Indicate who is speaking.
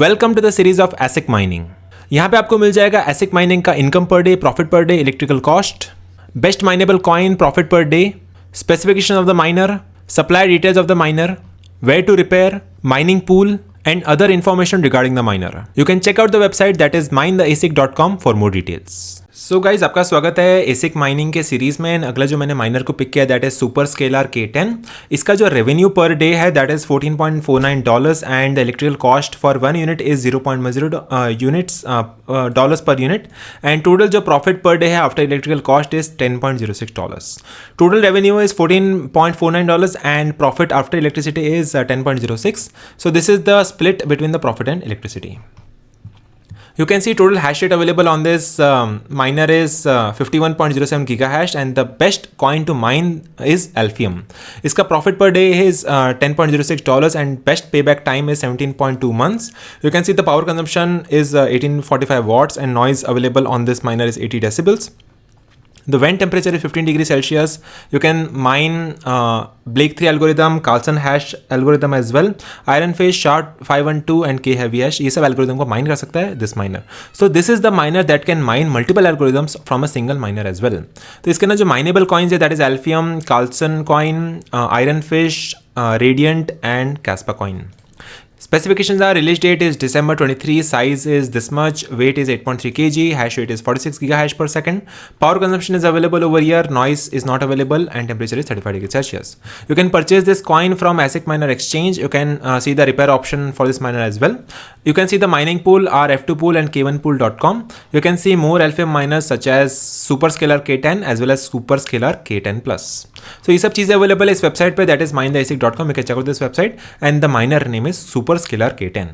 Speaker 1: Welcome to the series of ASIC mining. यहाँ पे आपको मिल जाएगा एसिक माइनिंग का income per day, profit per day, electrical cost, best mineable coin, profit per day, specification of the miner, supply details of the miner, where to repair, mining pool and other information regarding the miner. You can check out the website that is minetheasic.com for more details. So guys आपका स्वागत है एसिक mining के series में। अगला जो मैंने minor को pick किया that is super scalar K10। इसका जो रेवेन्यू पर डे है that is $14.49 and electrical cost for 1 unit is 0.10 units dollars per unit and total जो प्रॉफिट पर डे है after electrical cost is $10.06। Total revenue is $14.49 and profit after electricity is 10.06। So this is the split between the profit and electricity. You can see total hash rate available on this miner is 51.07 gigahash and the best coin to mine is Alphium. इसका profit per day is $10.06 and best payback time is 17.2 months. You can see the power consumption is 1845 watts and noise available on this miner is 80 decibels. The vent temperature is 15 degrees Celsius. You can mine Blake 3 algorithm, Carlson hash algorithm as well, Iron Fish, SHA-512 and K heavy hash. ये सब algorithm को mine कर सकता है this miner. So this is the miner that can mine multiple algorithms from a single miner as well. तो इसके ना जो mineable coins है that is Alphium, Carlson coin, Iron Fish, Radiant and Caspa coin. Specifications are release date is December 23, size is this much, weight is 8.3 kg, hash rate is 46 gigahash per second, power consumption is available over here, noise is not available and temperature is 35 degrees Celsius. You can purchase this coin from ASIC Miner Exchange. You can see the repair option for this miner as well. You can see the mining pool, our F2 pool and K1pool.com. You can see more Alphium miners such as Superscaler K10 as well as Superscaler K10 Plus. So ये सब चीज़ें available है इस website पे that is minetheasic.com. You can check out this website and the miner name is Superscaler K10.